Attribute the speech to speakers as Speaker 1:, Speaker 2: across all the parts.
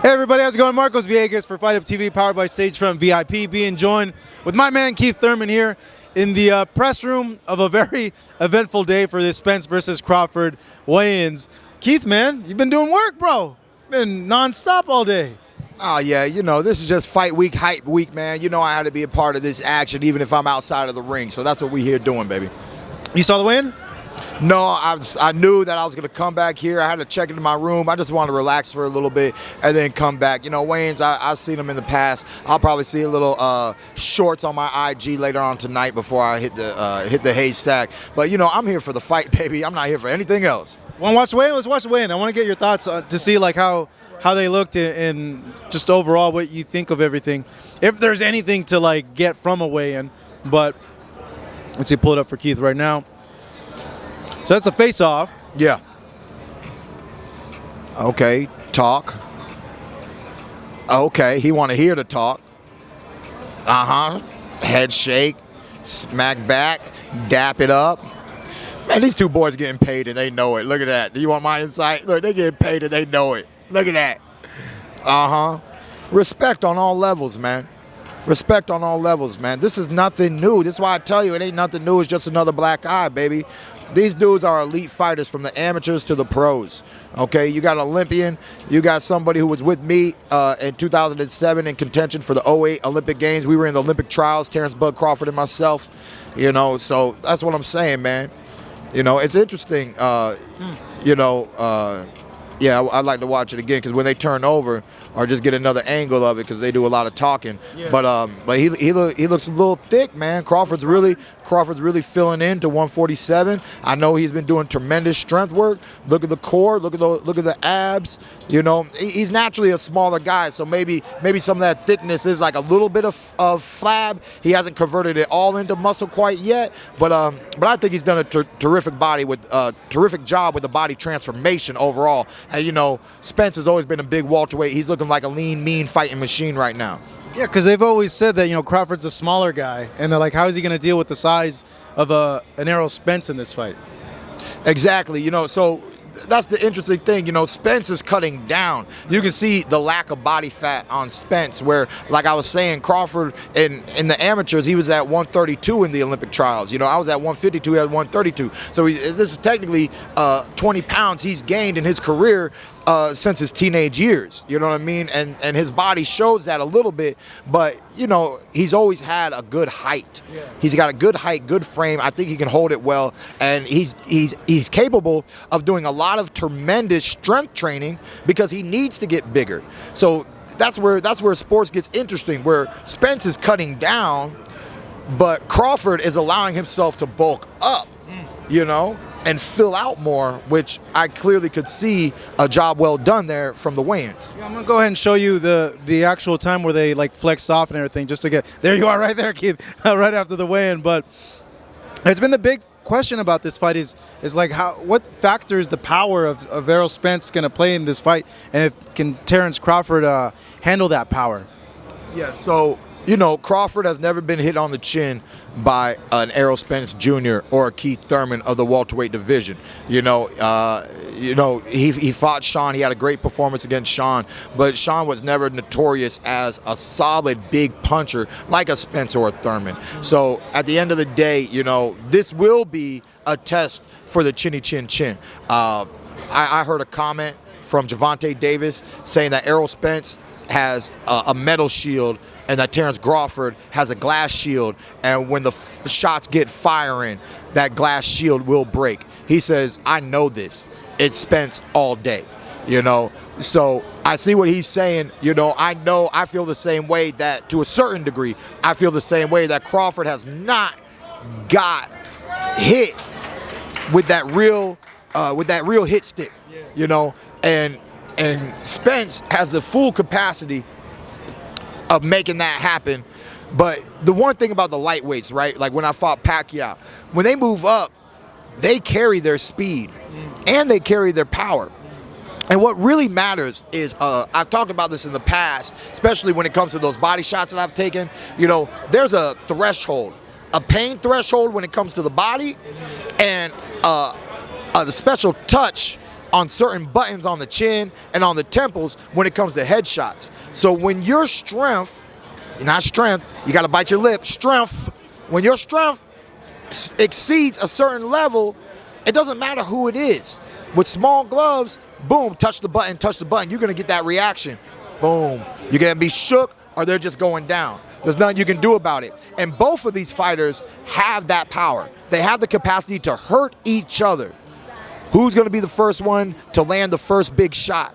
Speaker 1: Hey everybody, how's it going? Marcos Villegas for Fight Up TV, powered by Stagefront VIP, being joined with my man Keith Thurman here in the press room of a very eventful day for this Spence versus Crawford weigh-ins. Keith, man, you've been doing work, bro. Been non-stop all day.
Speaker 2: Oh, yeah, you know, this is just fight week, hype week, man. You know I had to be a part of this action, even if I'm outside of the ring. So that's what we here doing, baby.
Speaker 1: You saw the weigh-in?
Speaker 2: No, I knew that I was going to come back here. I had to check into my room. I just wanted to relax for a little bit and then come back. You know, weigh-ins, I've seen them in the past. I'll probably see a little shorts on my IG later on tonight before I hit the haystack. But, you know, I'm here for the fight, baby. I'm not here for anything else.
Speaker 1: Want to watch the weigh-in? Let's watch the weigh-in. I want to get your thoughts to see, like, how they looked and just overall what you think of everything. If there's anything to, like, get from a weigh-in. But let's see, pull it up for Keith right now. So that's a face-off.
Speaker 2: Yeah. Okay, talk. Okay, he want to hear the talk. Head shake, smack back, dap it up. Man, these two boys getting paid and they know it. Look at that. Do you want my insight? Look, they getting paid and they know it. Look at that. Respect on all levels, man. Respect on all levels, man. This is nothing new. This is why I tell you it ain't nothing new. It's just another black eye, baby. These dudes are elite fighters from the amateurs to the pros. Okay, you got an Olympian. You got somebody who was with me in 2007 in contention for the 2008 Olympic Games. We were in the Olympic trials, Terrence Bud Crawford and myself. You know, so that's what I'm saying, man. You know, it's interesting. Yeah, I'd like to watch it again because when they turn over or just get another angle of it because they do a lot of talking. Yeah. But he looks a little thick, man. Crawford's really filling in to 147. I know he's been doing tremendous strength work. Look at the core. Look at the abs. You know, he's naturally a smaller guy, so maybe some of that thickness is like a little bit of flab. He hasn't converted it all into muscle quite yet. But I think he's done a terrific job with the body transformation overall. And, you know, Spence has always been a big welterweight. He's looking like a lean, mean fighting machine right now.
Speaker 1: Yeah, because they've always said that, you know, Crawford's a smaller guy. And they're like, how is he going to deal with the size of an Errol Spence in this fight?
Speaker 2: Exactly. You know, so that's the interesting thing. You know, Spence is cutting down. You can see the lack of body fat on Spence where, like I was saying, Crawford in the amateurs, he was at 132 in the Olympic trials. You know, I was at 152, he had 132. So this is technically 20 pounds he's gained in his career since his teenage years. You know what I mean? And his body shows that a little bit, but, you know, he's always had a good height. Yeah. He's got a good height, good frame. I think he can hold it well, and he's capable of doing a lot of tremendous strength training because he needs to get bigger. So that's where sports gets interesting, where Spence is cutting down, but Crawford is allowing himself to bulk up, you know, and fill out more, which I clearly could see a job well done there from the weigh-ins.
Speaker 1: Yeah, I'm gonna go ahead and show you the actual time where they like flexed off and everything, just to get there. You are right there, Keith, right after the weigh-in. But it's been the big question about this fight is like what factor is the power of Errol Spence gonna play in this fight, and can Terrence Crawford handle that power?
Speaker 2: Yeah, so, you know, Crawford has never been hit on the chin by an Errol Spence Jr. or a Keith Thurman of the welterweight division. He fought Sean. He had a great performance against Sean, but Sean was never notorious as a solid big puncher like a Spence or a Thurman. So at the end of the day, you know, this will be a test for the chinny chin chin. I heard a comment from Gervonta Davis saying that Errol Spence has a metal shield and that Terrence Crawford has a glass shield, and when the shots get firing, that glass shield will break. He says, I know this. It's Spence all day, you know. So I see what he's saying. You know, I feel the same way that, to a certain degree, I feel the same way that Crawford has not got hit with that real hit stick, you know, and Spence has the full capacity of making that happen. But the one thing about the lightweights, right, like when I fought Pacquiao, when they move up, they carry their speed and they carry their power. And what really matters is, I've talked about this in the past, especially when it comes to those body shots that I've taken, you know, there's a threshold, a pain threshold when it comes to the body, and the special touch on certain buttons on the chin and on the temples when it comes to headshots. So when your strength, not strength, you got to bite your lip, strength, when your strength exceeds a certain level, it doesn't matter who it is. With small gloves, boom, touch the button, you're going to get that reaction. Boom. You're going to be shook or they're just going down. There's nothing you can do about it. And both of these fighters have that power. They have the capacity to hurt each other. Who's going to be the first one to land the first big shot?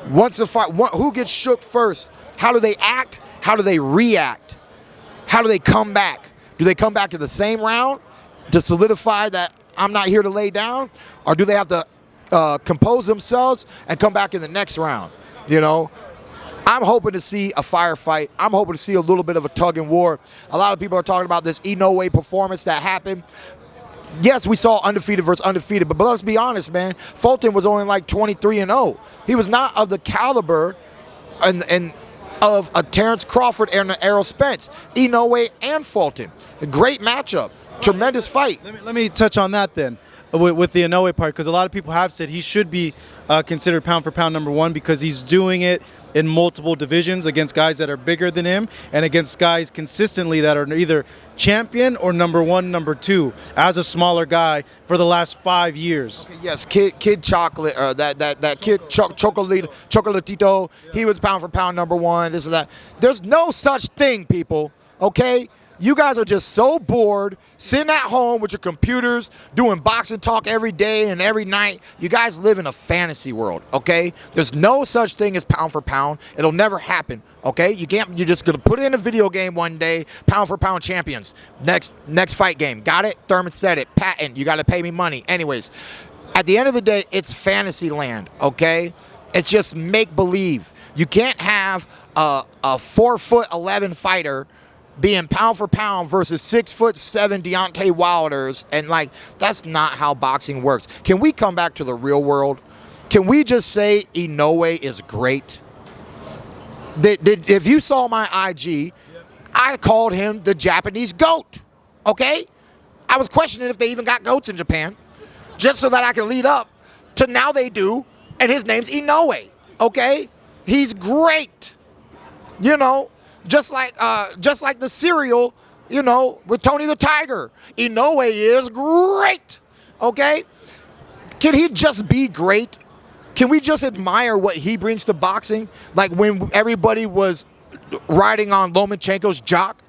Speaker 2: Once the fight, who gets shook first? How do they act? How do they react? How do they come back? Do they come back in the same round to solidify that I'm not here to lay down? Or do they have to compose themselves and come back in the next round? You know, I'm hoping to see a firefight. I'm hoping to see a little bit of a tug and war. A lot of people are talking about this Inoue performance that happened. Yes, we saw undefeated versus undefeated, but let's be honest, man. Fulton was only like 23-0. He was not of the caliber and of a Terrence Crawford and an Errol Spence. Inoue and Fulton. A great matchup. Tremendous fight.
Speaker 1: Let me touch on that then with the Inoue part, because a lot of people have said he should be considered pound for pound number one because he's doing it in multiple divisions against guys that are bigger than him and against guys consistently that are either champion or number one, number two as a smaller guy for the last 5 years.
Speaker 2: Okay, yes, Kid Chocolate, that Kid Chocolatito, he was pound for pound number one, this and that. There's no such thing, people, okay? You guys are just so bored, sitting at home with your computers, doing boxing talk every day and every night. You guys live in a fantasy world, okay? There's no such thing as pound for pound. It'll never happen, okay? You're just gonna put it in a video game one day, pound for pound champions. Next fight game, got it? Thurman said it, patent, you gotta pay me money. Anyways, at the end of the day, it's fantasy land, okay? It's just make believe. You can't have a 4'11" fighter being pound for pound versus 6'7" Deontay Wilders, and like that's not how boxing works. Can we come back to the real world? Can we just say Inoue is great? If you saw my IG, I called him the Japanese goat. Okay, I was questioning if they even got goats in Japan, just so that I can lead up to now they do, and his name's Inoue. Okay, he's great. You know. Just like the cereal, you know, with Tony the Tiger. Inoue is great, okay? Can he just be great? Can we just admire what he brings to boxing? Like when everybody was riding on Lomachenko's jock,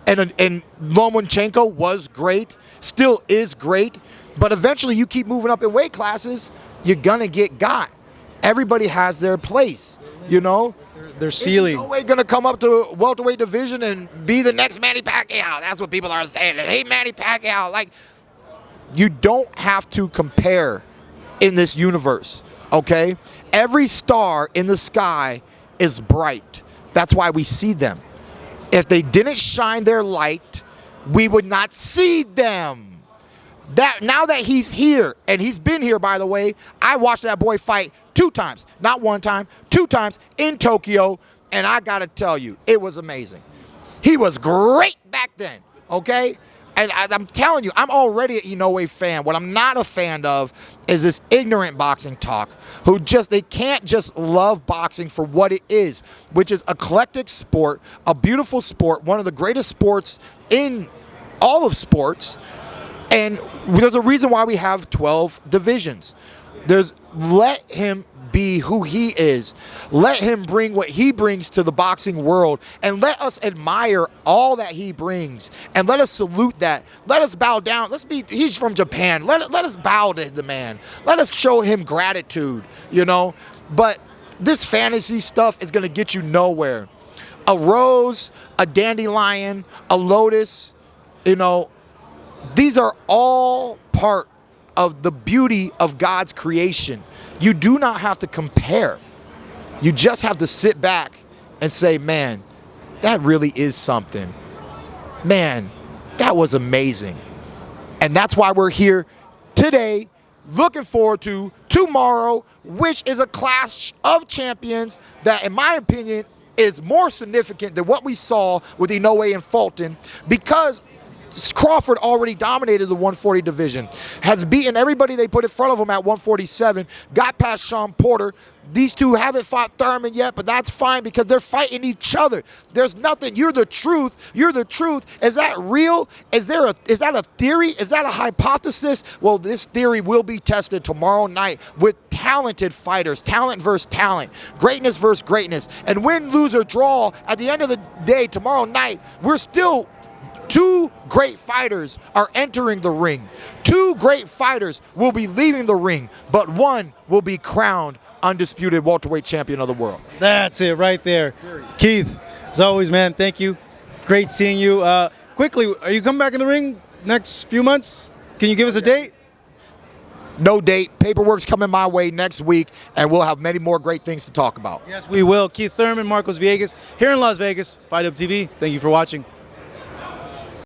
Speaker 2: and Lomachenko was great, still is great, but eventually you keep moving up in weight classes, you're gonna get got. Everybody has their place, you know?
Speaker 1: Their ceiling.
Speaker 2: No way gonna come up to welterweight division and be the next Manny Pacquiao. That's what people are saying. Hey, Manny Pacquiao. Like, you don't have to compare in this universe, okay? Every star in the sky is bright. That's why we see them. If they didn't shine their light, we would not see them. Now that he's here, and he's been here, by the way, I watched that boy fight 2 times, not 1 time, 2 times in Tokyo, and I gotta tell you, it was amazing. He was great back then, okay? And I'm telling you, I'm already an Inoue fan. What I'm not a fan of is this ignorant boxing talk who they can't just love boxing for what it is, which is eclectic sport, a beautiful sport, one of the greatest sports in all of sports. And there's a reason why we have 12 divisions. Let him be who he is. Let him bring what he brings to the boxing world, and let us admire all that he brings, and let us salute that. Let us bow down. He's from Japan. Let us bow to the man. Let us show him gratitude, you know? But this fantasy stuff is gonna get you nowhere. A rose, a dandelion, a lotus, you know, these are all part of the beauty of God's creation. You do not have to compare. You just have to sit back and say, man, that really is something. Man, that was amazing. And that's why we're here today, looking forward to tomorrow, which is a clash of champions that, in my opinion, is more significant than what we saw with Inoue and Fulton, because Crawford already dominated the 140 division, has beaten everybody they put in front of him at 147, got past Sean Porter. These two haven't fought Thurman yet, but that's fine because they're fighting each other. There's nothing. You're the truth. You're the truth. Is that real? Is that a theory? Is that a hypothesis? Well, this theory will be tested tomorrow night with talented fighters, talent versus talent, greatness versus greatness. And win, lose, or draw, at the end of the day, tomorrow night, we're still two great fighters are entering the ring. Two great fighters will be leaving the ring, but one will be crowned undisputed welterweight champion of the world.
Speaker 1: That's it right there. Keith, as always, man, thank you. Great seeing you. Quickly, are you coming back in the ring next few months? Can you give us a date?
Speaker 2: No date. Paperwork's coming my way next week, and we'll have many more great things to talk about.
Speaker 1: Yes, we will. Keith Thurman, Marcos Villegas, here in Las Vegas, Fight Up TV. Thank you for watching.